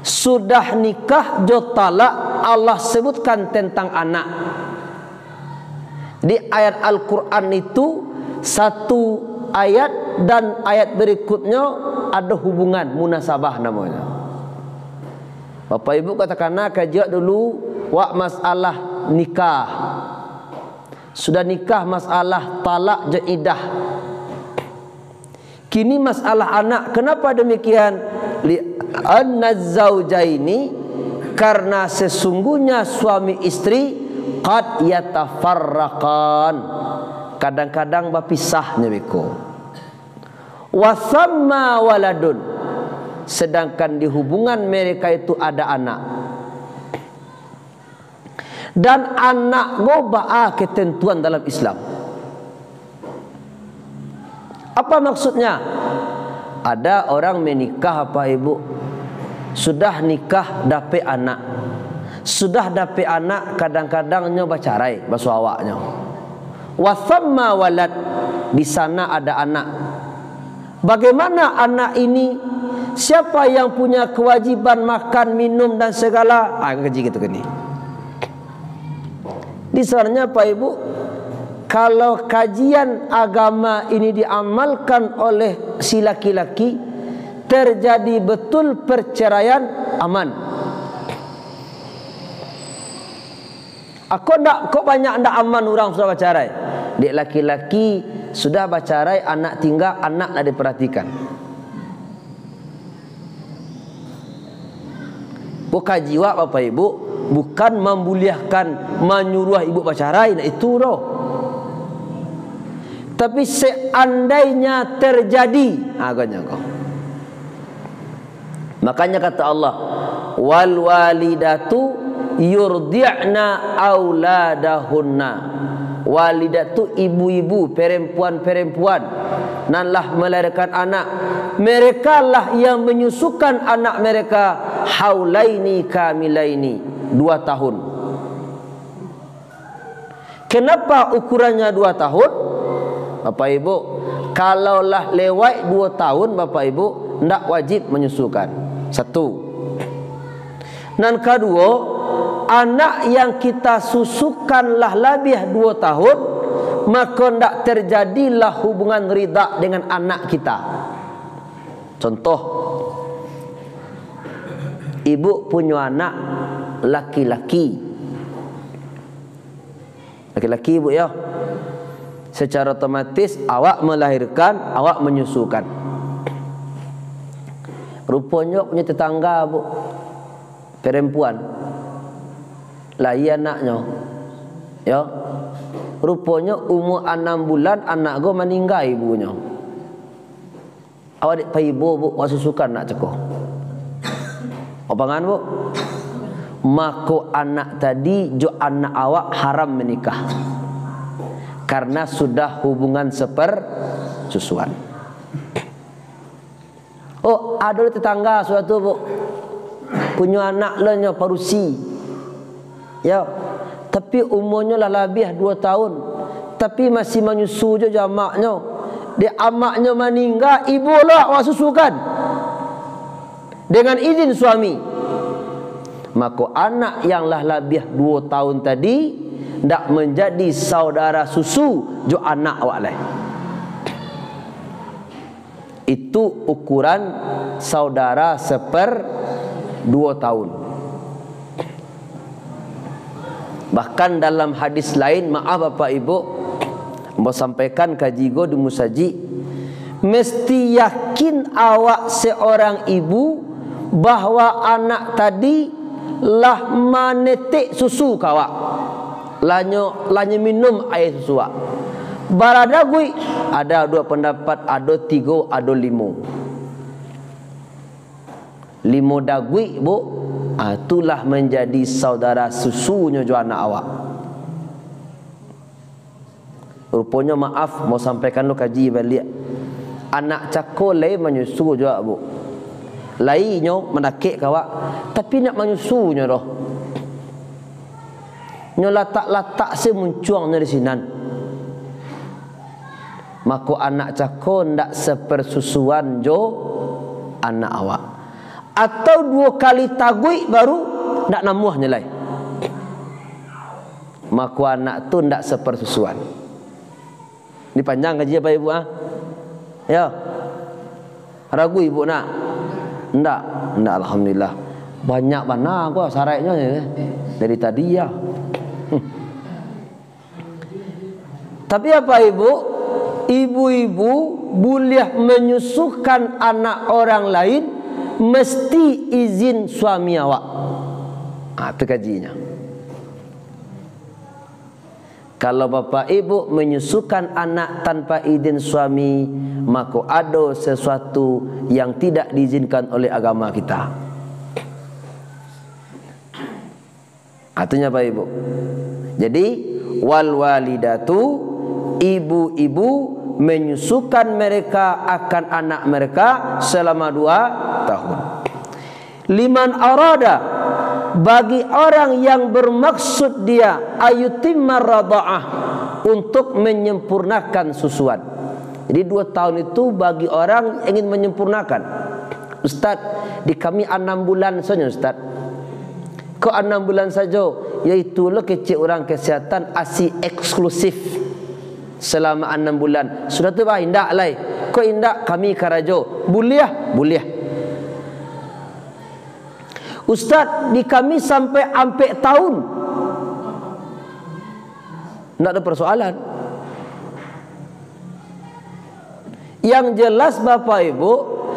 sudah nikah jo talak, Allah sebutkan tentang anak. Di ayat Al-Quran itu satu ayat dan ayat berikutnya ada hubungan munasabah namanya. Bapak Ibu katakanlah kajian dulu wak masalah nikah. Sudah nikah masalah talak je iddah. Kini masalah anak. Kenapa demikian? Li anna zaujaini, karena sesungguhnya suami istri qad yatafarraqan, kadang-kadang berpisahnya beko. Wa thamma waladun, sedangkan di hubungan mereka itu ada anak. Dan anak ngobaa ketentuan dalam Islam. Apa maksudnya? Ada orang menikah apa ibu, sudah nikah dapat anak, sudah dapat anak kadang-kadang nyoba carai basuh awaknya. Wa thamma walad, di sana ada anak. Bagaimana anak ini? Siapa yang punya kewajiban makan, minum dan segala? Kaji gitu gini. Di sananya Pak Ibu, kalau kajian agama ini diamalkan oleh si laki-laki, terjadi betul perceraian aman. Aku ndak, kok banyak ndak aman orang sudah bercerai. Dek laki-laki sudah bercerai, anak tinggal, anak nak diperhatikan. Bukan jiwa Bapak Ibu, bukan membuliahkan, menyuruh ibu bercerai, nah itu loh. Tapi seandainya terjadi, agaknya kau. Makanya kata Allah, wal walidatu yurdi'na auladahunna. Walidatu ibu-ibu, perempuan-perempuan, nanlah melahirkan anak. Mereka lah yang menyusukan anak mereka haulaini kamilaini, 2 tahun. Kenapa ukurannya 2 tahun? Bapak Ibu, kalaulah lewat 2 tahun Bapak Ibu, tidak wajib menyusukan. 1. Dan kedua, anak yang kita susukanlah lebih 2 tahun, maka tidak terjadilah hubungan ridha dengan anak kita. Contoh, ibu punya anak laki-laki. Laki-laki ibu ya. Secara otomatis awak melahirkan, awak menyusukan. Rupanya punya tetangga bu, perempuan, lahir anaknya, ya. Rupanya umur 6 bulan anak go meninggal ibunya. Awak dik pai ibu bu, awak susukan nak cekoh. Opangan bu, maka anak tadi jo anak awak haram menikah. Karena sudah hubungan sepersusuan. Oh, ada tetangga suatu bu, punya anak lenya parusi, ya, tapi umurnya lah lebih 2 tahun, tapi masih menyusu je jamaknya. Dia amaknya meninggal, ibu lah awak susukan dengan izin suami. Maka anak yang lah lebih 2 tahun tadi tidak menjadi saudara susu jo anak awak lah. Itu ukuran saudara 2 tahun. Bahkan dalam hadis lain, maaf Bapak Ibu, mau sampaikan kajigo di musaji, mesti yakin awak seorang ibu bahwa anak tadi lah menetik susu kawak, lanyo minum air susu. Baradagui ada 2 pendapat, ada 3, ada 5. 5 dagui bu, itulah menjadi saudara susunya jo anak awak. Rupanya maaf mau sampaikan lu kaji balik, anak cakol lai menyusu jo bu, lainnya menakik kawak, tapi nak menyusunya doh. Nyo latak-latak semuncuangnya di sinan. Maka anak cakol ndak sepersusuan jo anak awak. atau 2 kali tagui baru nak namuh nilai. Maka anak tu ndak sepersusuan. Ini panjang kaji apa ibu Ya. Ragu ibu nak? Ndak alhamdulillah. Banyak mana gua syaratnya dari tadi ya. Tapi apa ibu? Ibu-ibu boleh menyusukan anak orang lain mesti izin suami awak. Itu kajinya. Kalau bapak ibu menyusukan anak tanpa izin suami, maka ada sesuatu yang tidak diizinkan oleh agama kita. Artinya apa ibu? Jadi wal walidatu, ibu-ibu menyusukan mereka akan anak mereka selama 2 tahun. Liman arada, bagi orang yang bermaksud dia ayutimma radha'ah, untuk menyempurnakan susuan. Jadi 2 tahun itu bagi orang ingin menyempurnakan. Ustaz, di kami 6 bulan saja Ustaz. Kok 6 bulan saja? Iaitu lo kecil orang kesihatan ASI eksklusif selama 6 bulan. Sudah tu bah indak lai. Kok indak kami karajo. Boleh. Ustaz, di kami sampai tahun. Tidak ada persoalan. Yang jelas Bapak Ibu,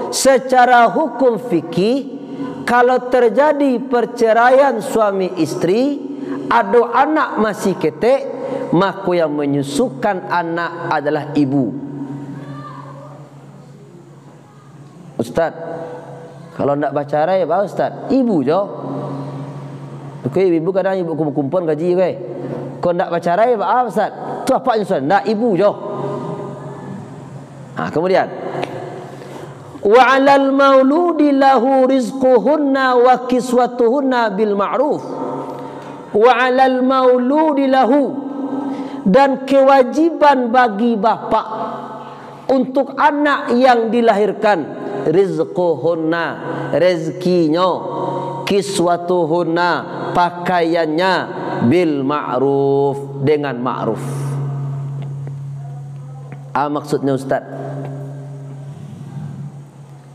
secara hukum fikih, kalau terjadi perceraian suami istri, ada anak masih ketek, maka yang menyusukan anak adalah ibu. Ustaz, kalau nak bercerai apa Ustaz? Ibu je. Okey, ibu kadang ibu kumpul gaji ke. Kalau nak bercerai apa Ustaz? Tu apa Ustaz? Nak ibu je. Kemudian wa 'alal mauludi lahu rizquhunna wa kiswatuhunna bil ma'ruf. Wa 'alal mauludi lahu, dan kewajiban bagi bapa untuk anak yang dilahirkan, rizquhunna, rezekinya, kiswatuhunna, pakaiannya, bil ma'ruf, dengan ma'ruf. Maksudnya Ustaz,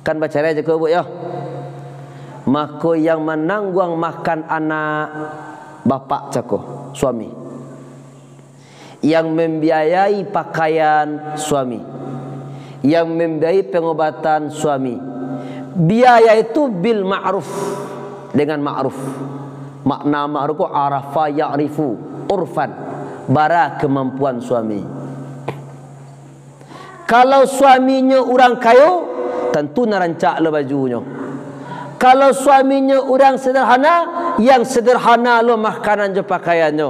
kan bercerai je ke bu ya? Maka yang menanggung makan anak bapak cako, suami. Yang membiayai pakaian, suami. Yang membiayai pengobatan, suami. Biaya itu bil ma'ruf, dengan ma'ruf. Makna ma'ruf itu arafa ya'rifu, urfan, bara kemampuan suami. Kalau suaminya orang kaya, tentu narancak lo bajunya. Kalau suaminya orang sederhana, yang sederhana lo makanan je pakaiannya.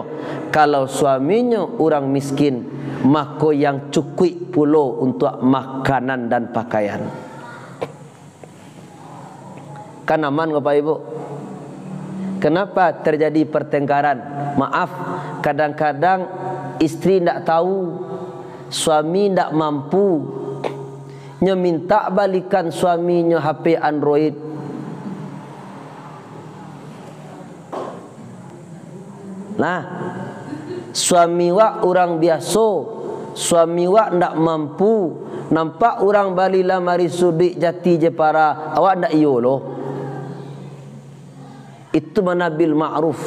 Kalau suaminya orang miskin, maka yang cukup pula untuk makanan dan pakaian. Kan aman Bapak Ibu? Kenapa terjadi pertengkaran? Maaf, kadang-kadang istri tidak tahu, suami tidak mampu, minta balikan suaminya HP Android. Nah, suami wak orang biasa, suami wak ndak mampu, nampak orang bali lamari sudik jati je para, awak ndak iyo loh. Itu mana bil ma'ruf.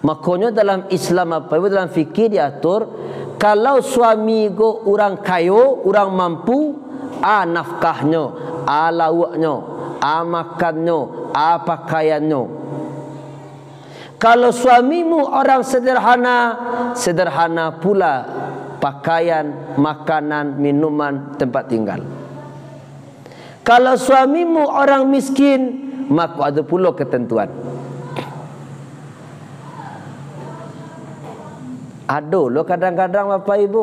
Makanya dalam Islam apa? Dalam fikih diatur, kalau suami go orang kaya, orang mampu, nafkahnya, lawaknya, makannya, pakaiannya. Kalau suamimu orang sederhana, sederhana pula pakaian, makanan, minuman, tempat tinggal. Kalau suamimu orang miskin, maka ada pula ketentuan. Aduh lo kadang-kadang Bapak Ibu,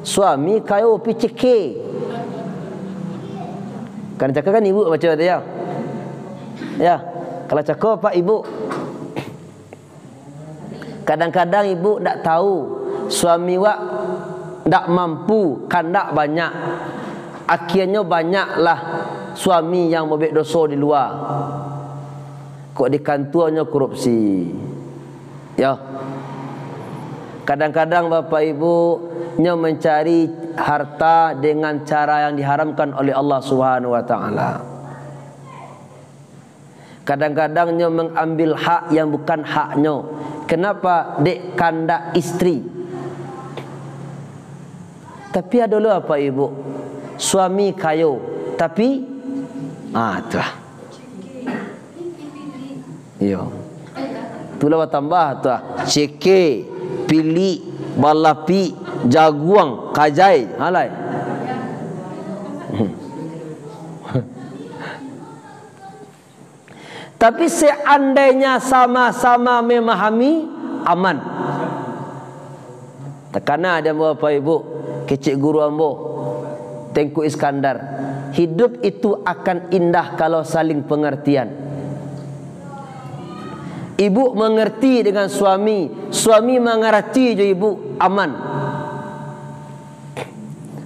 suami kaya PCK. Kan cakap kan ibu macam tu ya. Ya, kalau cakap Pak Ibu, kadang-kadang ibu tak tahu suami wak tak mampu, kan tak banyak. Akhirnya banyaklah suami yang membuat dosa di luar. Kok dikantuannya korupsi. Ya. Kadang-kadang Bapak Ibu nya mencari harta dengan cara yang diharamkan oleh Allah Subhanahu wa taala. Kadang-kadang nya mengambil hak yang bukan haknya. Kenapa? Dek kanda istri. Tapi ada dulu Bapak Ibu, suami kayo, tapi itulah. Iya. Itulah tambah tu ceke, pilih, balapi, jaguang, kajai, halai. Tapi seandainya sama-sama memahami, aman. Tekana ada Bapak Ibu, kecik guru ambo, Tengku Iskandar. Hidup itu akan indah kalau saling pengertian. Ibu mengerti dengan suami, suami mengerti je ibu, aman.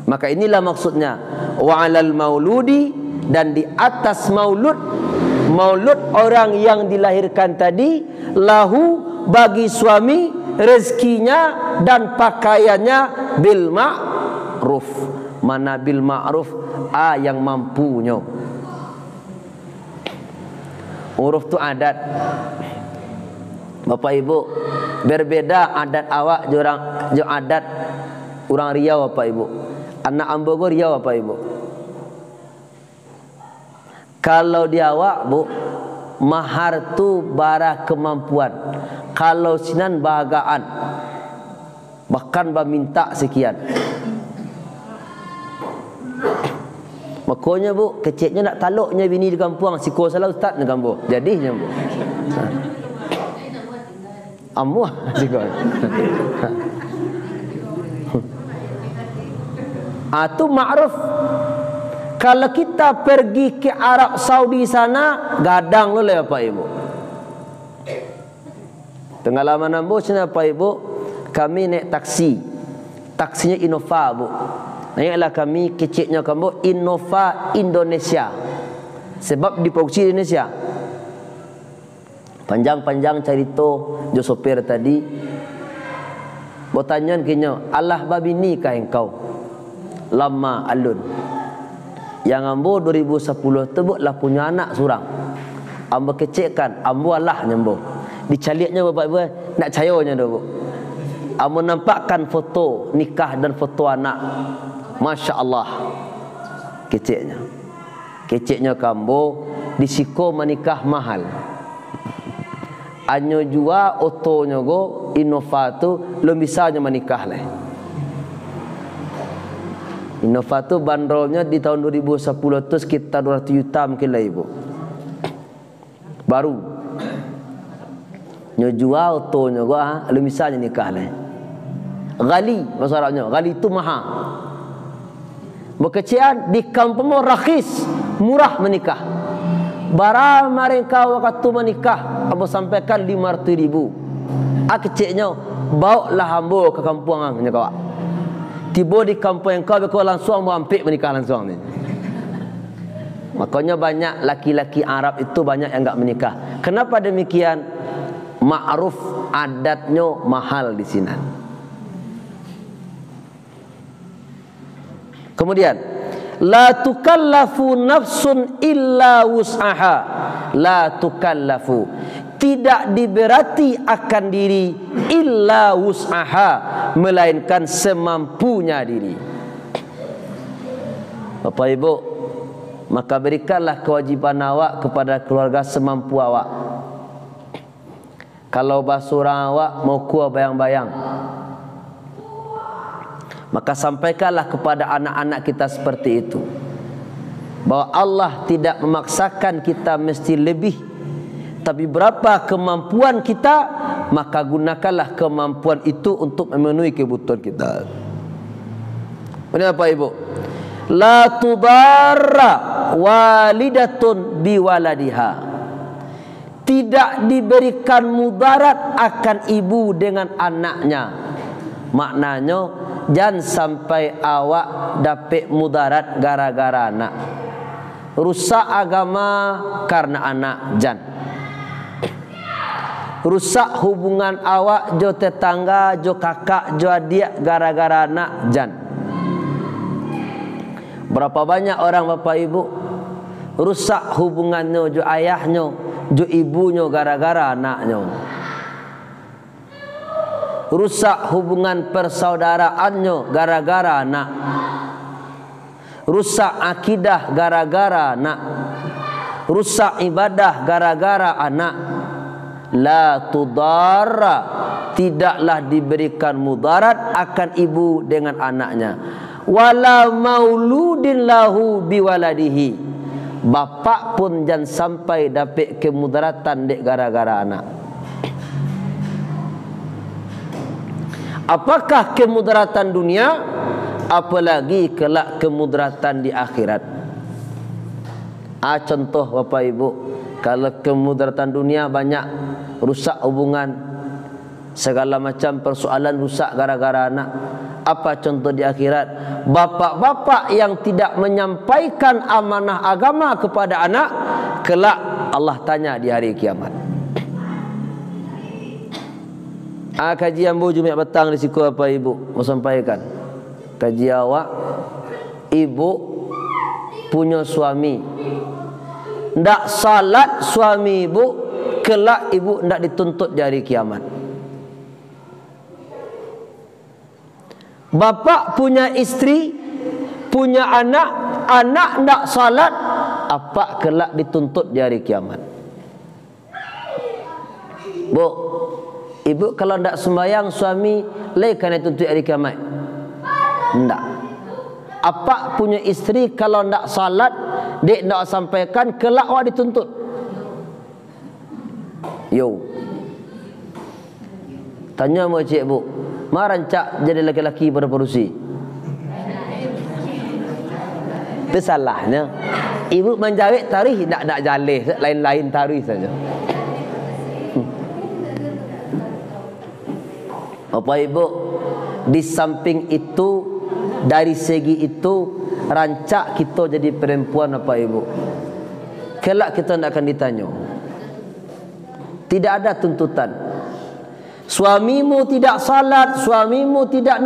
Maka inilah maksudnya wa 'alal mauludi, dan di atas maulud orang yang dilahirkan tadi, lahu bagi suami rezekinya dan pakaiannya bil ma'ruf. Mana bil ma'ruf? Yang mampunya. Uruf tu adat. Bapak Ibu, berbeda adat awak jo adat orang Riau Bapak Ibu. Anak ambogo Riau Bapak Ibu. Kalau di awak Bu, mahar tu bara kemampuan. Kalau sinan bahagaan, bahkan minta sekian. Makanya Bu, keciknya nak taluknya bini di kampung, siko salah ustaz di kampung. Jadinya Bu. Amuah siko. Tu ma'ruf. Kalau kita pergi ke Arab Saudi sana, gadang oleh Bapak Ibu. Pengalaman ambo sana Bapak Ibu, kami naik taksi. Taksinya Innova Bu. Naiklah kami keciknya kamu Innova Indonesia. Sebab diproduksi di Indonesia. Panjang-panjang cerita jo sopir tadi. Bertanya kenya, Allah babi ni kah engkau? Lama alun. Yang ambo 2010 tebuklah punya anak surang. Ambo kecikkan, ambo Allah nyambo. Dicaliknya Bapak Ibu, nak cayanya dah Bu. Ambo nampakkan foto nikah dan foto anak. Masya Allah. Keciknya. Keciknya kambo disiko menikah mahal. Anyo jua otonya go Innova tu belum bisanya menikah lah. Innova tu bandrolnya di tahun 2010 tu sekitar 200 juta mungkin lah Ibu. Baru. Nyo jua otonya go belum bisanya nikah lah. Gali bahasa Arabnya. Gali tu mahal. Berkecian di kampung rakhis, murah menikah. Bara mereka waktu menikah, Abu sampaikan 500,000. Keciknya, bawa lah hambo ke kampung angnya kawak. Tiba di kampung yang kau langsung mau ampik menikah langsung ni. Makanya banyak laki-laki Arab itu banyak yang enggak menikah. Kenapa demikian? Ma'ruf adatnya mahal di sini. Kemudian, la tukallafu nafsun illa wus'aha. La tukallafu, tidak diberati akan diri illa wus'aha, melainkan semampunya diri. Bapak Ibu, maka berikanlah kewajiban awak kepada keluarga semampu awak. Kalau basurang awak mau kuah bayang-bayang, maka sampaikanlah kepada anak-anak kita seperti itu, bahwa Allah tidak memaksakan kita mesti lebih, tapi berapa kemampuan kita, maka gunakanlah kemampuan itu untuk memenuhi kebutuhan kita. Benar Pak Ibu? La tudarra walidatun biwaladiha. Tidak diberikan mudarat akan ibu dengan anaknya. Maknanya, jangan sampai awak dapat mudarat gara-gara anak. rusak agama karena anak jan. Rusak hubungan awak jo tetangga, jo kakak, jo adik gara-gara anak jan. Berapa banyak orang bapak ibu rusak hubungannya jo ayahnya, jo ibunya gara-gara anaknya. Rusak hubungan persaudaraannya gara-gara anak. Rusak akidah gara-gara anak. Rusak ibadah gara-gara anak. La tudarra, tidaklah diberikan mudarat akan ibu dengan anaknya. Wala mauludin lahu biwaladihi, bapak pun jangan sampai dapat kemudaratan dek gara-gara anak. Apakah kemudaratan dunia, apalagi kelak kemudaratan di akhirat. Contoh bapak ibu, kalau kemudaratan dunia banyak rusak hubungan, segala macam persoalan rusak gara-gara anak. Apa contoh di akhirat? Bapak-bapak yang tidak menyampaikan amanah agama kepada anak, kelak Allah tanya di hari kiamat. Kajian bu Jumat petang di siku apa ibu mau sampaikan? Kaji awak, ibu punya suami, ndak salat suami ibu, kelak ibu ndak dituntut di hari kiamat. Bapak punya istri, punya anak, anak ndak salat, apa kelak dituntut di hari kiamat? Bu, ibu kalau ndak sembahyang suami leh kan dituntut hari kiamat? Ndak. Apa punya istri kalau ndak salat, dek ndak sampaikan, kelak awak dituntut? Yo. Tanya mau cik bu, marancak jadi laki-laki pada perusi. Itu salahnya. Ibu menjawab tarikh nak jalih, lain-lain tarikh saja. Bapak ibu, di samping itu, dari segi itu, rancak kita jadi perempuan bapak ibu, kelak kita tidak akan ditanya. Tidak ada tuntutan. Suamimu tidak salat, suamimu tidak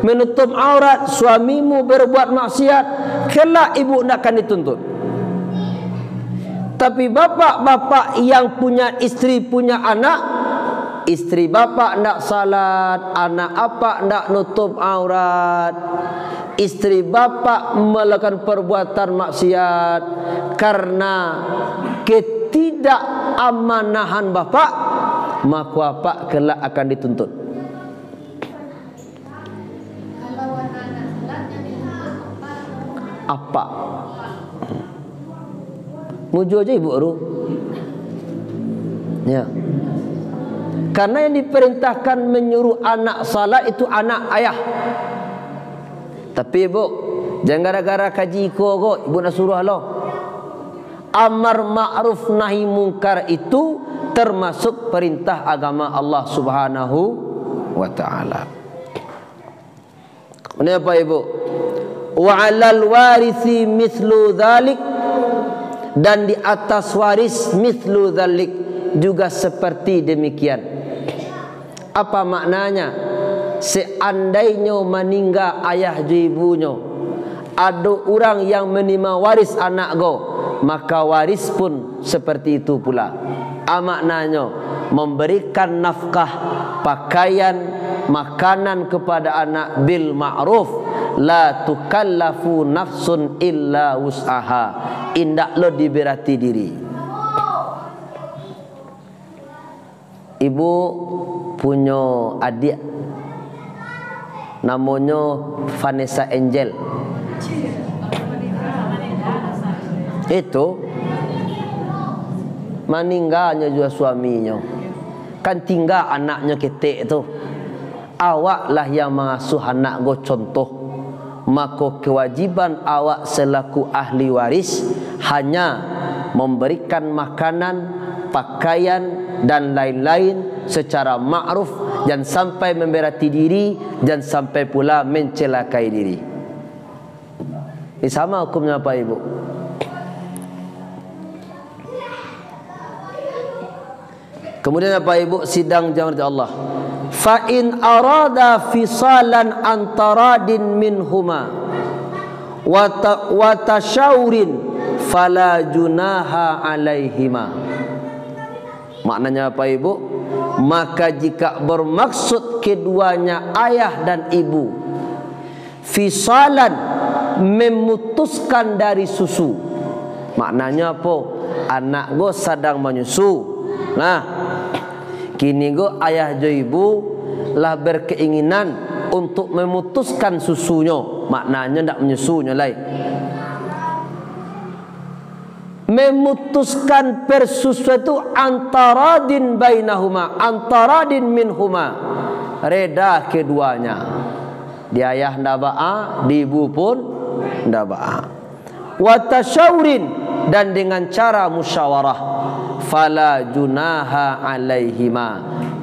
menutup aurat, suamimu berbuat maksiat, kelak ibu tidak akan dituntut. Tapi bapak-bapak yang punya istri, punya anak, istri bapak tidak salat, anak apa tidak nutup aurat, istri bapak melakukan perbuatan maksiat, karena ketidakamaнаhan bapak, maka bapak kelak akan dituntut. Apa? Mujur aja ibu Ru. Ya. Karena yang diperintahkan menyuruh anak salat itu anak ayah. Tapi ibu, jangan gara-gara kaji kok ibu nak suruh lo. Amar ma'ruf nahi mungkar itu termasuk perintah agama Allah Subhanahu wa taala. Ini apa ibu? Wa 'alal warisi mithlu dzalik, dan di atas waris mithlu dzalik juga seperti demikian. Apa maknanya? Seandainya meninggal ayah ibunya, ada orang yang menerima waris anak go, maka waris pun seperti itu pula. Maknanya memberikan nafkah, pakaian, makanan kepada anak bil ma'ruf, la tukallafu nafsun illa wus'aha, indak lo diberati diri. Ibu punya adik namanya Vanessa Angel. Itu meninggalnya juga suaminya, kan tinggal anaknya ketek itu. Awaklah yang mengasuh anak go contoh, maka kewajiban awak selaku ahli waris hanya memberikan makanan, pakaian dan lain-lain secara ma'ruf, jangan sampai memberati diri, jangan sampai pula mencelakai diri. Ini sama hukumnya Pak Ibu. Kemudian apa ibu? Sidang jamaah Allah. Fa in arada fisalan antaradin minhuma wa tashawurin fala junaha alaihima. Maknanya apa ibu? Maka jika bermaksud keduanya ayah dan ibu, fisalan memutuskan dari susu. Maknanya apa? Anak go sedang menyusu. Nah, kini go ayah jo ibu lah berkeinginan untuk memutuskan susunya. Maknanya tidak menyusunya lain. Memutuskan persusu itu antaradin bainahuma, antaradin minhuma, reda keduanya. Di ayah ndak ba'a, di ibu pun ndak ba'a. Wa tasyawurin, dan dengan cara musyawarah. Fala junaha alaihima,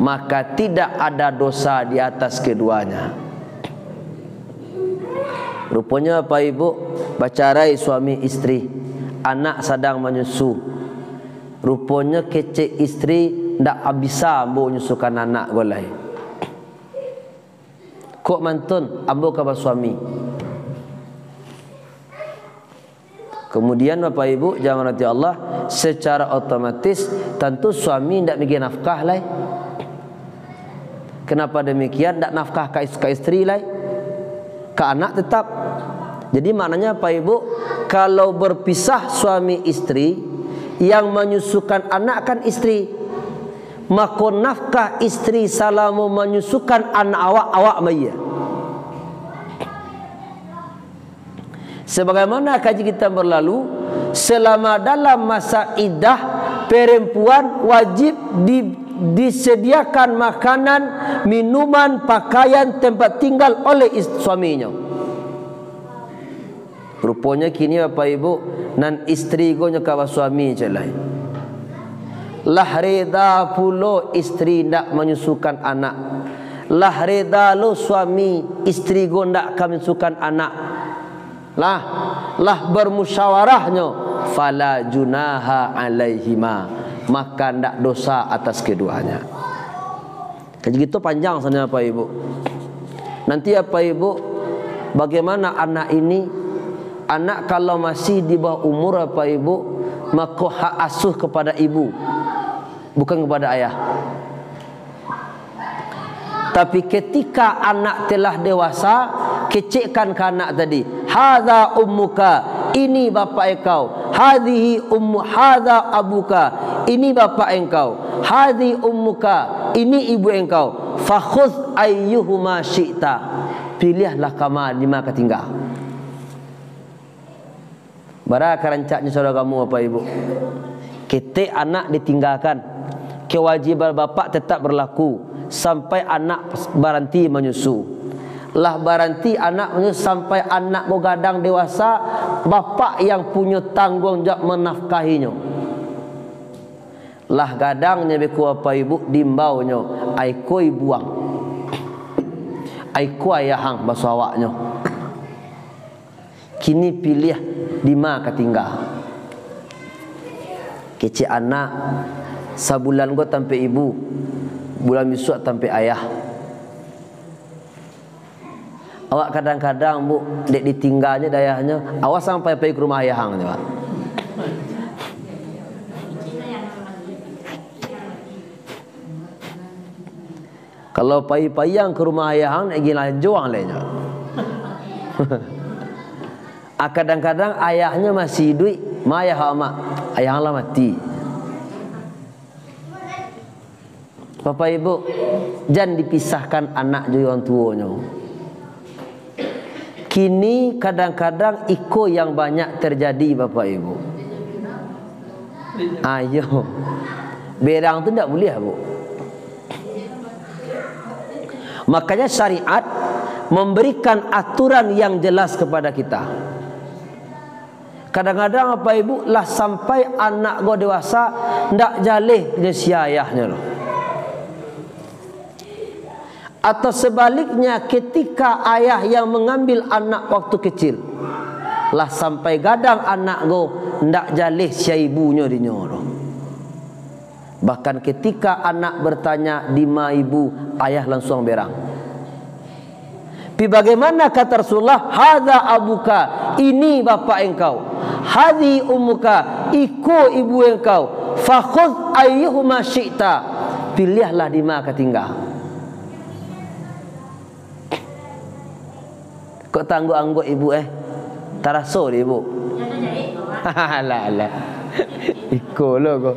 maka tidak ada dosa di atas keduanya. Rupanya apa ibu? Bacarai suami istri, anak sedang menyusu. Rupanya kecek istri ndak bisa ambo nyusukan anak golai. Kok mantun ambo kabar suami. Kemudian Bapak Ibu jangan nanti Allah, secara otomatis tentu suami tidak mikir nafkah lah. Kenapa demikian? Tidak nafkah ke istri lah, ke anak tetap. Jadi maknanya Bapak Ibu, kalau berpisah suami istri, yang menyusukan anak kan istri, maka nafkah istri salamu menyusukan anak awak maya. Sebagaimana kaji kita berlalu, selama dalam masa iddah perempuan wajib disediakan makanan, minuman, pakaian, tempat tinggal oleh suaminya. Rupanya kini Bapak Ibu nan istri gonya kawa suami celai. Lah reda pulo istri ndak menyusukan anak. Lah reda lo suami istri go ndak menyusukan anak. Lah bermusyawarahnya, fala junaha alaihima, maka ndak dosa atas keduanya. Kaji gitu panjang sebenarnya Bapak Ibu. Nanti Bapak Ibu, bagaimana anak ini? Anak kalau masih di bawah umur Bapak Ibu, maka hak asuh kepada ibu, bukan kepada ayah. Tapi ketika anak telah dewasa, kecekkan ke anak tadi, hadza ummuka, ini bapak engkau, hadhihi ummu, hadza abuka, ini bapak engkau, hadhi ummuka, ini ibu engkau, fakhudh ayyuhuma syi'ta, pilihlah kamu di mana tinggal. Baraka rancaknya saudara kamu Bapak Ibu. Kita anak ditinggalkan, kewajiban bapak tetap berlaku sampai anak baranti menyusu. Lah baranti anak menyusu sampai anak begadang dewasa, bapak yang punya tanggung jawab menafkahinya. Lah gadangnya beku Bapak Ibu dimbaunya, aikoi buang, aiku ayahang bahasa awaknya. Kini pilih di mana tinggal. Kecil anak sebulan gua tanpa ibu, bulan besok tanpa ayah. Awak kadang-kadang bu dek ditinggalnya dayahnya, awas sampai pergi ke rumah ayahang Pak. Kalau payang ke rumah ayahang nak pergi lanjuang lainnya. Kadang-kadang ayahnya masih hidup, maya mak, ayahlah mati. Bapak Ibu, jangan dipisahkan anak dari orang tuanya. Kini kadang-kadang iko yang banyak terjadi Bapak Ibu. Ayo, berang tu tidak boleh Bu. Makanya syariat memberikan aturan yang jelas kepada kita. Kadang-kadang Bapak Ibu lah sampai anak go dewasa ndak jaleh dengan si ayahnya loh. Atau sebaliknya ketika ayah yang mengambil anak waktu kecil lah sampai gadang anak go ndak jaleh si ibunya dinyo loh. Bahkan ketika anak bertanya, di ma ibu, ayah langsung berang. Tapi bagaimana kata Rasulullah, hadza abuka, ini bapak engkau, hadhi ummuka, iku ibu engkau, fakhudh ayyuhuma syi'ta, pilihlah di ma kau tinggal. Kok tangguk-angguk ibu taraso dia ibu. Alah. Ikut lo kau.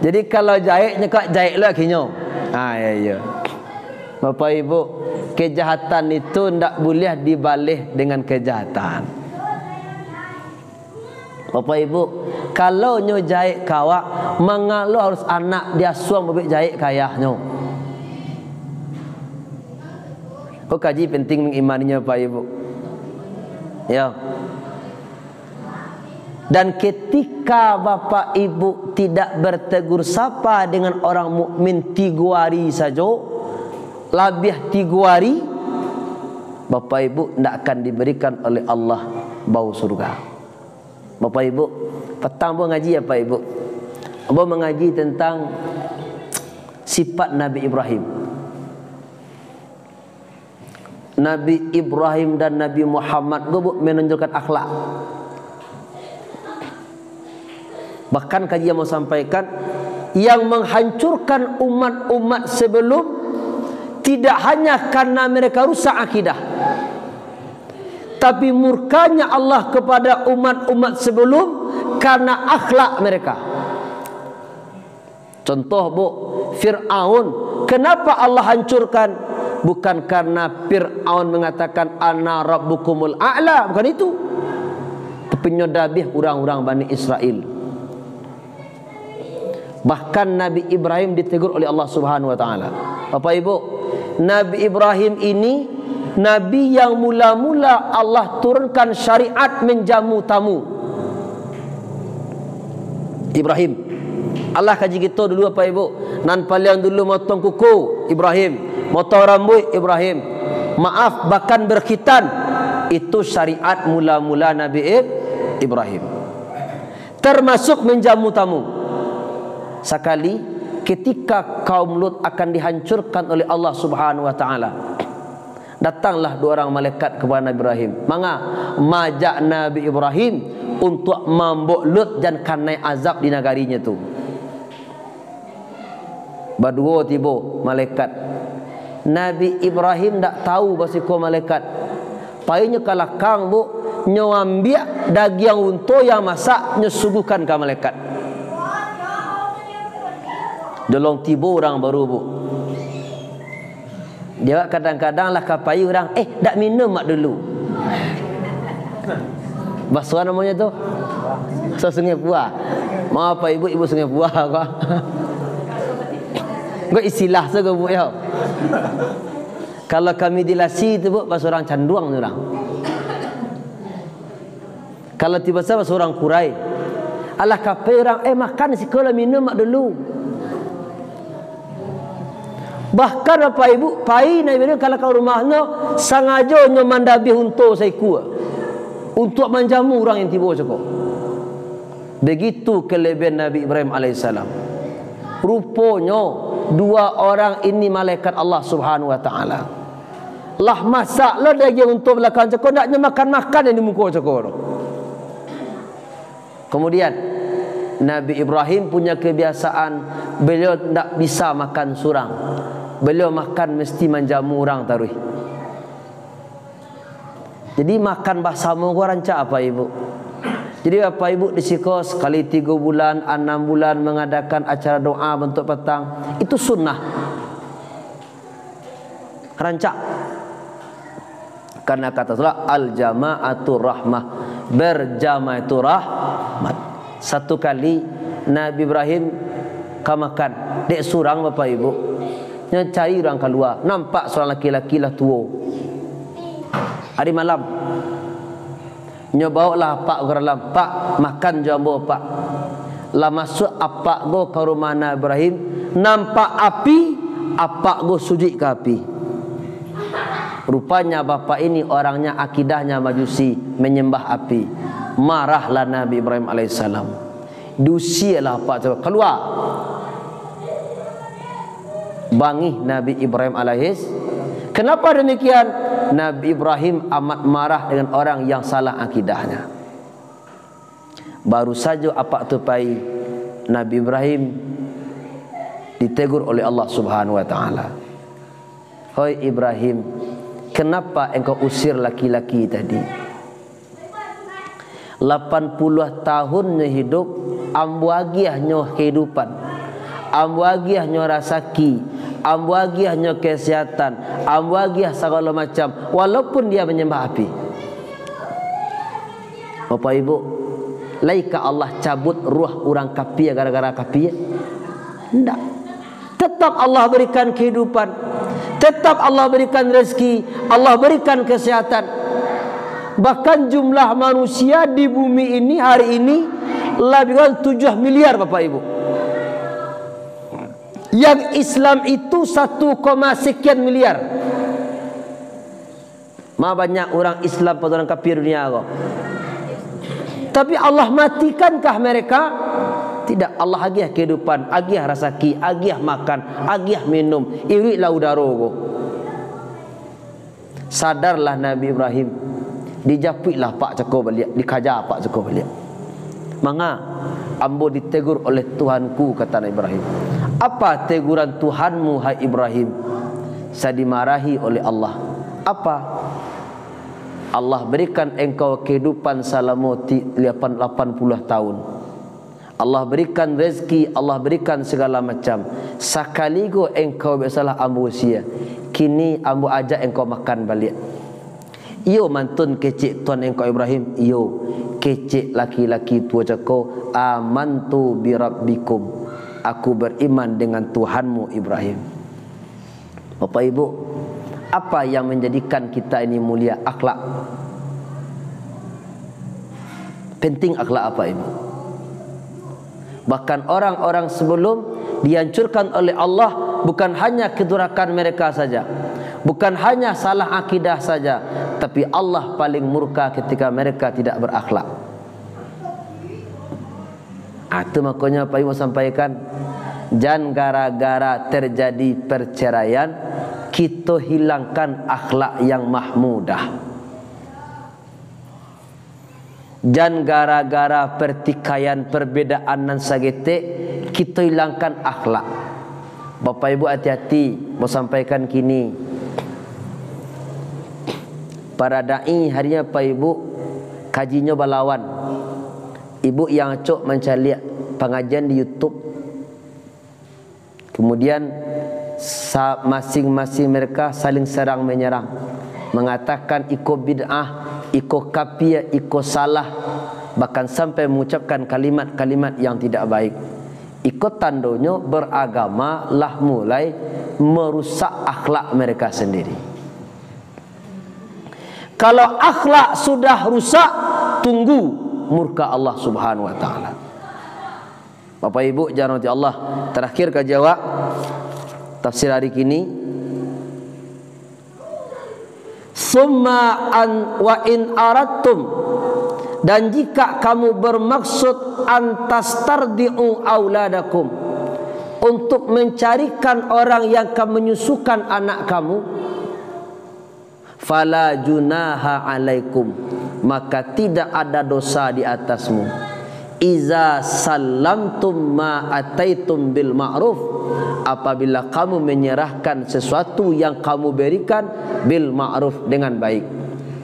Jadi kalau jahitnya kau jahit lah kinyo. Ya. Bapak ibu, kejahatan itu tidak boleh dibalih dengan kejahatan. Bapak ibu, kalau nyo jahit kawak, mangalo harus anak dia suang bebek jahit kayahnya. Kau kaji penting mengimaninya Bapak ibu. Ya. Dan ketika bapak ibu tidak bertegur sapa dengan orang mukmin 3 hari saja, lebih 3 hari, bapak ibu tidak akan diberikan oleh Allah bau surga. Bapak ibu, petang pun ngaji apa ibu? Abang mengaji tentang sifat Nabi Ibrahim. Nabi Ibrahim dan Nabi Muhammad menunjukkan akhlak. Bahkan kaji yang mau sampaikan, yang menghancurkan umat-umat sebelum tidak hanya karena mereka rusak akidah, tapi murkanya Allah kepada umat-umat sebelum karena akhlak mereka. Contoh bu, Fir'aun, kenapa Allah hancurkan? Bukan karena Fir'aun mengatakan ana rabbukumul a'la, bukan itu, tapi nyodabih orang-orang Bani Israel. Bahkan Nabi Ibrahim ditegur oleh Allah Subhanahu wa taala. Bapak ibu, Nabi Ibrahim ini nabi yang mula-mula Allah turunkan syariat menjamu tamu. Ibrahim, Allah kaji kita dulu Bapak ibu. Nan paling dulu motong kuku Ibrahim, motong rambut Ibrahim. Maaf, bahkan berkhitan, itu syariat mula-mula Nabi Ibrahim. Termasuk menjamu tamu. Sekali ketika kaum Lut akan dihancurkan oleh Allah Subhanahu wa taala, datanglah 2 orang malaikat kepada Nabi Ibrahim. Majak Nabi Ibrahim untuk mambuk Lut dan kanai azab di negarinya tu. Berdua tiba malaikat. Nabi Ibrahim tak tahu basiko malaikat. Painya kalakang bu, nyambiak daging unta yang masak nyesuguhkan ke malaikat. Dolong tiba orang baru bu. Dia kadang-kadang lah kapai orang, dak minum mak dulu. Bahasa namanya tu? So Sungai Buah. Maaf apa ibu Sungai Buah kau. Kau istilah tu kau bu ya. Kalau kami dilasi tu bu, bahasa orang canduang tu orang. Kalau tiba-tiba bahasa orang kurai. Alah kapai orang, makan sekolah minum mak dulu. Bahkan Bapak Ibu, pai Nabi Ibrahim kalau kau rumahnya sengaja mandabi untuk saiku untuk menjamu orang yang tiba cakap. Begitu kelebihan Nabi Ibrahim alaihissalam. Rupanya 2 orang ini malaikat Allah Subhanahu wa taala. Lah masaklah daging untuk belakang cakap, naknya makan-makan yang di muka cakap. Kemudian Nabi Ibrahim punya kebiasaan, beliau tak bisa makan surang. Beliau makan mesti menjamu orang taruh. Jadi makan bersama gua rancak apa ibu? Jadi apa ibu disiko sekali 3 bulan, 6 bulan mengadakan acara doa bentuk petang. Itu sunnah. Rancak. Karena kata Rasulullah, al-jama'atu rahmah. Berjamaah itu rahmat. Satu kali Nabi Ibrahim makan dek surang Bapak Ibu. Cari orang keluar, nampak seorang laki-laki lah tua. Hari malam, nyobawa lah pak ke dalam, pak makan jambu pak. Lah masuk apak go ke rumah Nabi Ibrahim, nampak api, apak go sujud ke api. Rupanya bapak ini orangnya akidahnya majusi, menyembah api. Marahlah Nabi Ibrahim alaihissalam. Diusialah pak keluar. bangih Nabi Ibrahim alaihis. Kenapa demikian? Nabi Ibrahim amat marah dengan orang yang salah akidahnya. Baru saja apa tupai Nabi Ibrahim ditegur oleh Allah Subhanahu wa taala. Hoi Ibrahim, kenapa engkau usir laki-laki tadi? 80 tahunnya hidup, ambuagiahnya kehidupan, ambuagiahnya rasaki, ambuagiahnya kesehatan, ambuagiah segala macam, walaupun dia menyembah api. Bapak Ibu, laika Allah cabut ruh orang kafir gara-gara kafir? Tidak. Tetap Allah berikan kehidupan, tetap Allah berikan rezeki, Allah berikan kesehatan. Bahkan jumlah manusia di bumi ini hari ini lebih kurang 7 miliar Bapak Ibu. Yang Islam itu 1, sekian miliar. Banyak orang Islam pada orang kafir dunia kok. Tapi Allah matikankah mereka? Tidak. Allah agiah kehidupan, agiah rasaki, agiah makan, agiah minum, iri laudaro. Sadarlah Nabi Ibrahim. Dijapuilah Pak Ceko balik, dikajar Pak Ceko balik. Manga ambo ditegur oleh Tuhanku, kata Nabi Ibrahim. Apa teguran Tuhanmu hai Ibrahim? Saya dimarahi oleh Allah. Apa? Allah berikan engkau kehidupan selama 80 tahun. Allah berikan rezeki, Allah berikan segala macam. Sekaligo engkau bersalah ambo usia, kini ambo ajak engkau makan balik. Iyo mantun kecik tuan engkau Ibrahim. Iyo kecik laki-laki tua cakap, amantu bi rabbikum, aku beriman dengan Tuhanmu Ibrahim. Bapak Ibu, apa yang menjadikan kita ini mulia? Akhlak. Penting akhlak apa Ibu? Bahkan orang-orang sebelum dihancurkan oleh Allah, bukan hanya kedurakan mereka saja, bukan hanya salah akidah saja, tapi Allah paling murka ketika mereka tidak berakhlak. Itu makanya Pak Ibu sampaikan, jangan gara-gara terjadi perceraian kita hilangkan akhlak yang mahmudah. Jangan gara-gara pertikaian perbedaan dan sagete kita hilangkan akhlak. Bapak Ibu hati-hati, mau sampaikan kini. Para dai harinya Pak Ibu kajinya balawan. Ibu yang cok mencari pengajian di YouTube. Kemudian masing-masing mereka saling serang menyerang, mengatakan iko bid'ah, iko kafir, iko salah, bahkan sampai mengucapkan kalimat-kalimat yang tidak baik. Iko tandanya beragama lah mulai merusak akhlak mereka sendiri. Kalau akhlak sudah rusak, tunggu murka Allah Subhanahu wa taala. Bapak Ibu jangan nanti Allah. Terakhir ke jawab tafsir hari kini. Summa an wa in aradtum, dan jika kamu bermaksud antastardi'u auladakum, untuk mencarikan orang yang akan menyusukan anak kamu, fala junaha alaikum, maka tidak ada dosa di atasmu. Iza sallamtum ma ataitum bil ma'ruf, apabila kamu menyerahkan sesuatu yang kamu berikan bil ma'ruf, dengan baik.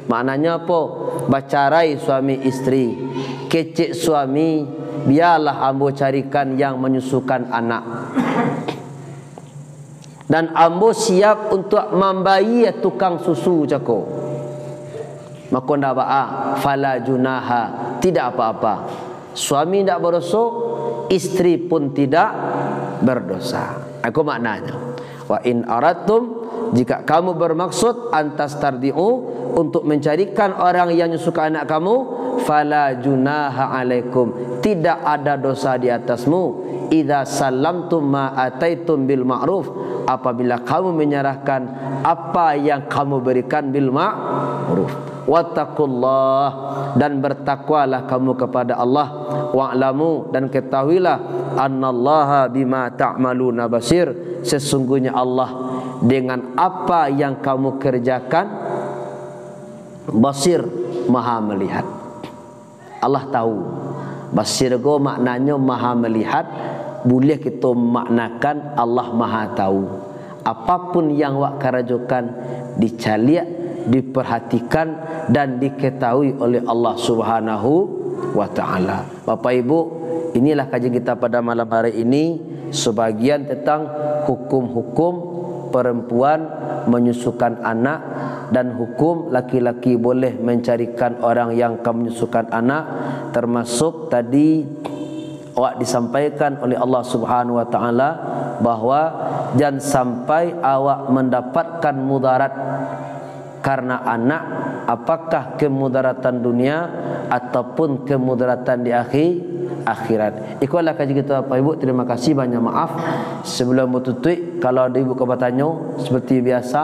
Maknanya apa? Bacarai suami istri, kecik suami, biarlah ambo carikan yang menyusukan anak, dan ambo siap untuk membayar tukang susu jako. Maka ndak ba'a fala junaha, tidak apa-apa. Suami tidak berdosa, istri pun tidak berdosa. Aku maknanya, wa in aradtum, jika kamu bermaksud antastardi'u, untuk mencarikan orang yang menyusukan anak kamu, fala junaha alaikum, tidak ada dosa di atasmu. Idza sallamtum ma ataitum bil ma'ruf, apabila kamu menyerahkan apa yang kamu berikan bil ma'ruf. wattaqullah, dan bertakwalah kamu kepada Allah, wa'lamu, dan ketahuilah annallaha bima ta'maluna basir, sesungguhnya Allah dengan apa yang kamu kerjakan basir, maha melihat. Allah tahu. Basir go maknanya maha melihat. Boleh kita maknakan Allah maha tahu. Apapun yang wak kerajukan dicaliak, diperhatikan dan diketahui oleh Allah Subhanahu wa ta'ala. Bapak Ibu, inilah kajian kita pada malam hari ini, sebagian tentang hukum-hukum perempuan menyusukan anak dan hukum laki-laki boleh mencarikan orang yang akan menyusukan anak, termasuk tadi awak disampaikan oleh Allah Subhanahu wa ta'ala bahwa jangan sampai awak mendapatkan mudarat karena anak, apakah kemudaratan dunia ataupun kemudaratan di akhirat. Ikulah kajian kita Bapak Ibu. Terima kasih, banyak maaf. Sebelum bertutup, kalau ada ibu bertanya seperti biasa,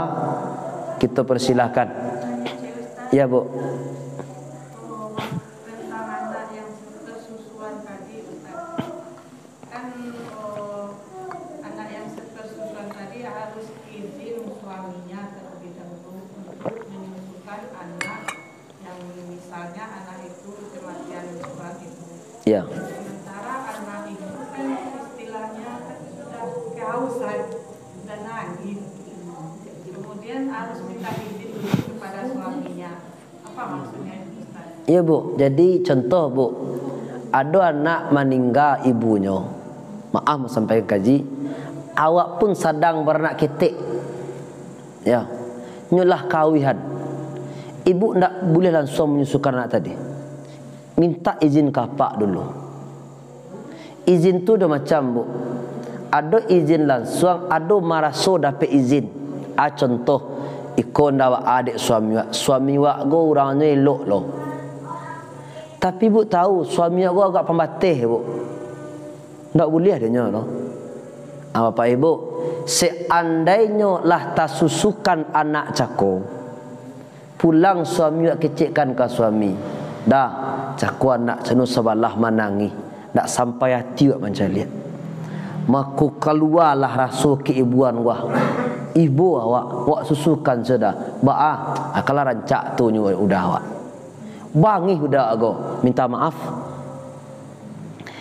kita persilahkan. Ya Bu. Ya. Sementara anak itu kan istilahnya kan sudah kehausan dan nangis, kemudian harus minta izin kepada suaminya. Apa maksudnya itu, Ustaz? Iya Bu, jadi contoh Bu, ada anak meninggal ibunya, maaf sampai kaji, awak pun sedang beranak ketik, ya, nyulah kawihan, ibu ndak boleh langsung menyusukan anak tadi. Minta izin kapak dulu. Izin tu ada macam Bu. Ada izin langsung, ada maraso dapat izin. Contoh, ikon dawa adik suami wak. Suami wak go orangnya elok loh. Tapi Bu tahu suami wak go agak pembatih Bu. Tak boleh adanya loh. Bapak Ibu, seandainya lah tasusukan anak cako, pulang suami wak kecikkan ke suami. Dah, cakuan nak cenu sebalah menangi, nak sampai hati wak mencaliat. Maku keluarlah rasa keibuan wah. Ibu awak susukan sudah. Kalau rancak tu udah awak. Bangi udah ago, minta maaf.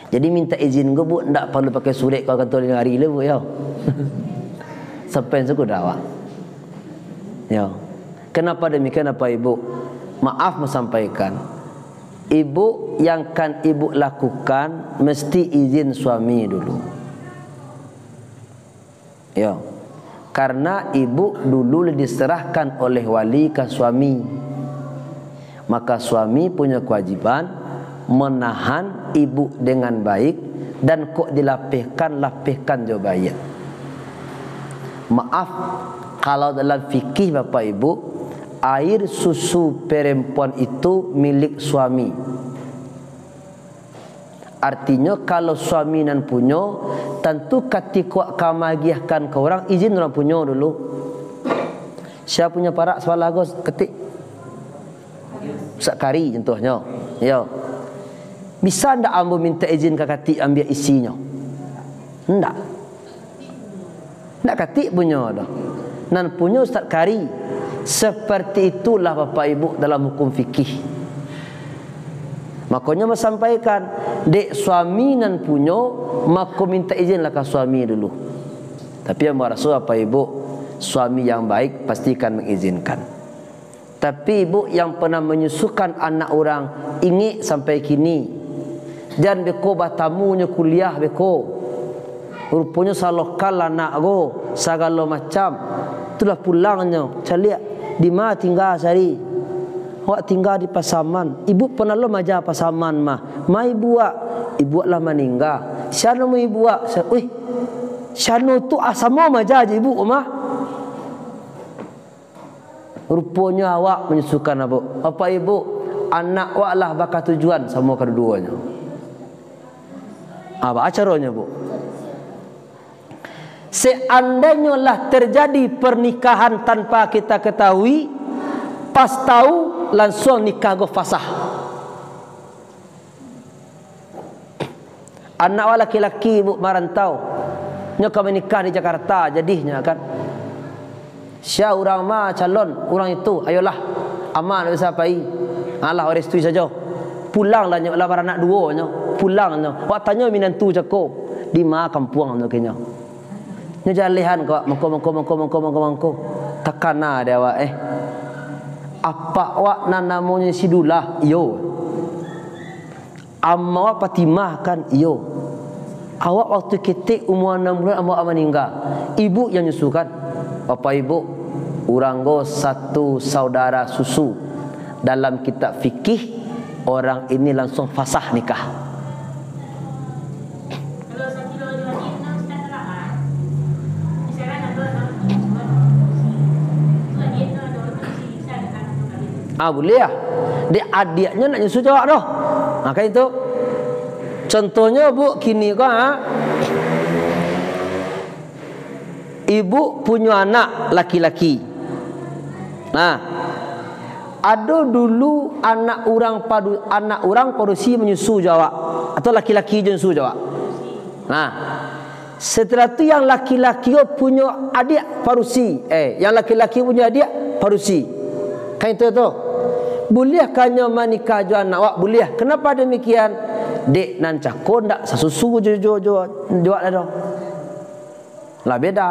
Jadi minta izin go Bu, ndak perlu pakai surat kau kantor 5 hari le Bu ya. Sampai sudah awak. Ya. Kenapa demikian apa Ibu? Maaf menyampaikan. Ibu yang kan ibu lakukan mesti izin suami dulu. Ya. Karena ibu dulu diserahkan oleh wali ke suami. Maka suami punya kewajiban menahan ibu dengan baik dan kok lapihkan jo baik. Maaf kalau dalam fikih Bapak Ibu, air susu perempuan itu milik suami. Artinya kalau suami nan punya, tentu ketika kamagiahkan ke orang, izin orang punya dulu. Siapa punya parak sebalah gos ketik sakari contohnya. Ya. Bisa ndak ambo minta izin ke ketik ambil isinya? Ndak. Ndak ketik punya dah. Nan punya Ustaz Kari. Seperti itulah Bapak Ibu dalam hukum fikih. Makanya sampaikan, dek suami nan punya, maka minta izinlah ke suami dulu. Tapi yang merasa Bapak Ibu, suami yang baik pastikan mengizinkan. Tapi ibu yang pernah menyusukan anak orang, ingat sampai kini, dan beko batamunya kuliah beko, rupanya salokal anak go, segala macam, itulah pulangnya, caliak. Di mana tinggal sehari? Awak tinggal di Pasaman. Ibu pernah lo maja Pasaman mah. Ma ibu lah meninggal. Siapa mau ibu wak? Wih, siapa tu asamo maja je ibu mah. Rupanya awak menyusukan apa ibu? Anak wak lah bakal tujuan sama keduanya. Apa acaranya Bu? Seandainya lah terjadi pernikahan tanpa kita ketahui, Pas tahu langsung nikah go fasah. Anak wa laki-laki ibu merantau, nya kami nikah di Jakarta jadinya kan. Sia orang mah calon orang itu, ayolah aman bisa pai. Alah orang istri saja. Pulanglah nya lah anak dua nya. Pulangnya. Wak tanya minantu cako di ma kampung nya kenya. Nya jalihan kok mengko takana dia wak apa wak namanya Sidulah iyo. Amma wak Fatimah kan iyo. Awak waktu ketik umur 6 bulan awak meninggal. Ibu yang nyusukan. Bapak ibu, orang go satu saudara susu. Dalam kitab fikih, orang ini langsung fasah nikah. Boleh ya. Dia adiknya nak nyusu jawab dah. Maka itu contohnya bu kini kok ibu punya anak laki-laki. Nah, ada dulu anak orang parusi menyusu jawab atau laki-laki menyusu jawab. Nah, setelah itu yang laki-laki punya adik parusi, yang laki-laki punya adik parusi. Kan itu tu. Boleh kanyo menikah jo anak awak boleh. Kenapa demikian? Dek nan cakon dak sasusu jo dah dah. Lah beda.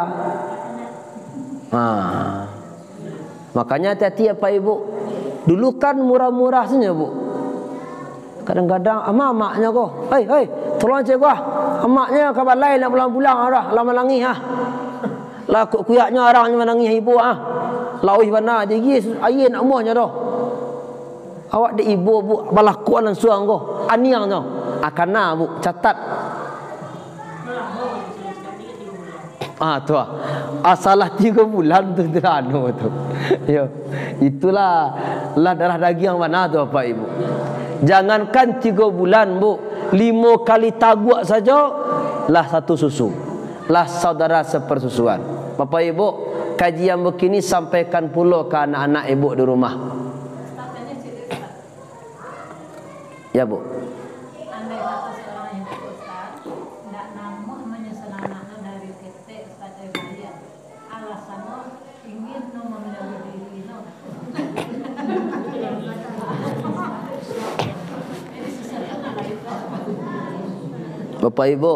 Makanya hati-hati apa ibu. Dulu kan murah-murah saja bu. Kadang-kadang amaknya kok. Hei, tolong cik gua. Amaknya kabar lain nak pulang-pulang dah. Lama langi Lah kuyaknya arahnya menangis ibu Lauih bana digi ayin nak muahnya dah. Awak de ibu bu balakuan dan suang ko. Aniangnya. Akana bu catat. Tu salah 3 bulan tu terano tu. Ya. Itulah darah daging yang mana tu Bapak Ibu. Jangankan 3 bulan bu, 5 kali taguak saja lah satu susu. Lah saudara sepersusuan. Bapak Ibu, kajian begini sampaikan pula ke anak-anak ibu di rumah. Ya bu. Andai kata seorang ibu Ustaz tidak namun menyusun anaknya dari ketik Ustaz Ibrahim, alasannya ingin memelihara diri Bapak Ibu,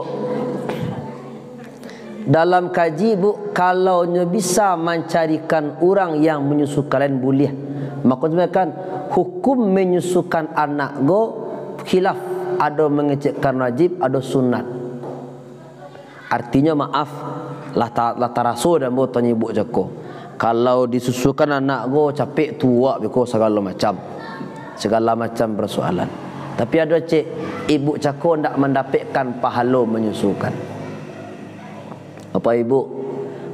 dalam kaji bu, kalau bisa mencarikan orang yang menyusukan lain boleh. Maksudnya kan hukum menyusukan anak go khilaf, ada mengecekkan wajib, ada sunat. Artinya maaf lah taraso dan bu tanya ibu jako. Kalau disusukan anak go capek tua beko segala macam persoalan. Tapi ada cik ibu cako ndak mendapatkan pahala menyusukan. Bapak Ibu,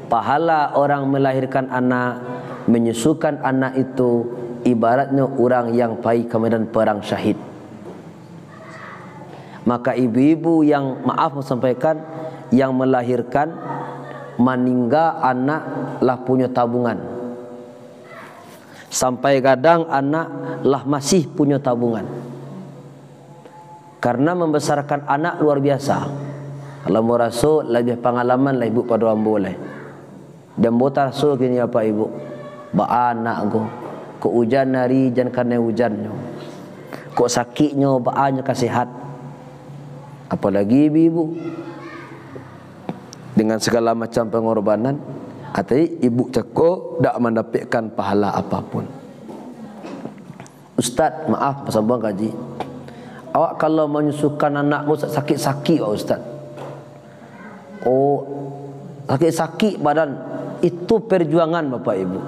pahala orang melahirkan anak, menyusukan anak itu ibaratnya orang yang pergi ke medan perang syahid. Maka ibu-ibu yang maaf sampaikan yang melahirkan meninggal anak lah punya tabungan. Sampai kadang anak lah masih punya tabungan. Karena membesarkan anak luar biasa. Kalau mau rasul lebih pengalaman lah ibu pada orang boleh. Dan botar rasul gini apa ibu? Ba anak go. Ko hujan hari jan karena hujannya. Ko sakitnya baanya kasihat. Apalagi ibu dengan segala macam pengorbanan, atau ibu cako tak mendapatkan pahala apapun. Ustaz, maaf pasal buang kaji. Awak kalau menyusukan anakmu sakit-sakit Ustaz. Oh, sakit-sakit badan itu perjuangan Bapak Ibu.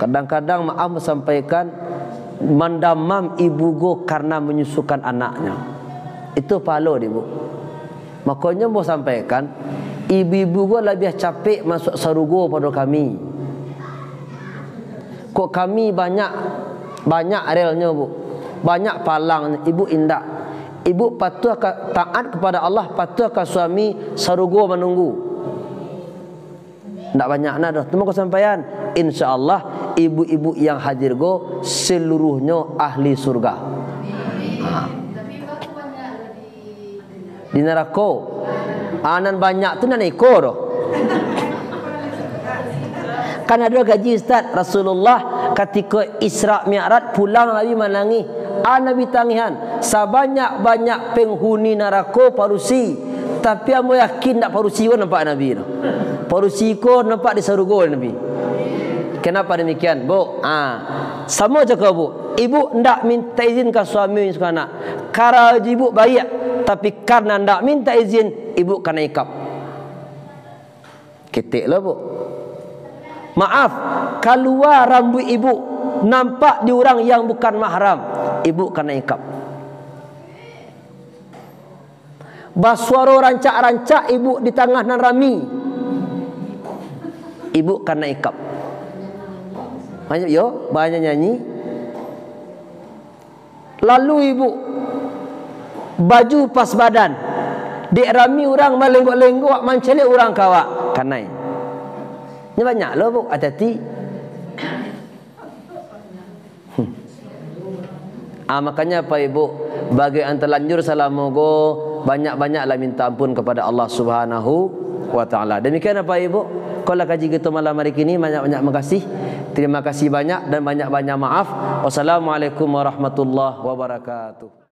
Kadang-kadang maaf sampaikan mendamam ibu go karena menyusukan anaknya. Itu pahala ibu. Makanya mau sampaikan ibu-ibu go lebih capek masuk sarugo pada kami. Kok kami banyak relnya bu, banyak palangnya. Ibu indah. Ibu patuh taat kepada Allah, patuh ke suami sarugo menunggu. Tak banyak nak dah. Terima kasih sampaian. InsyaAllah ibu-ibu yang hadir go seluruhnya ahli surga. Di neraka. Anan banyak tu nan ekor. Kan ada gaji Ustaz Rasulullah ketika Isra Mi'raj pulang Nabi menangis. Nabi tangihan sebanyak-banyak penghuni neraka parusi. Tapi amo yakin tak parusi ko nampak Nabi tu. Parusi ko nampak di surga Nabi. Kenapa demikian, Bu? Sama cakap Bu. Ibu ndak minta izin ke suami suka anak. Karena ibu baik, tapi karena ndak minta izin, ibu kena ikap. Ketiklah Bu. Maaf, keluar rambut ibu nampak di orang yang bukan mahram, ibu kena ikap. Baswaro rancak-rancak ibu di tengah nan rami, ibu kena ikap. Banyak yo, banyak nyanyi. Lalu ibu baju pas badan, dek rami orang melenggok-lenggok mencelik orang kawak, kanai. Ini banyak loh Bu, hati-hati. Makanya Pak Ibu, bagi yang terlanjur salamogo, banyak-banyaklah minta ampun kepada Allah Subhanahu wa Ta'ala. Demikian Pak Ibu, kalau kaji kita malam hari ini, banyak-banyak makasih. Terima kasih banyak dan banyak-banyak maaf. Wassalamualaikum warahmatullahi wabarakatuh.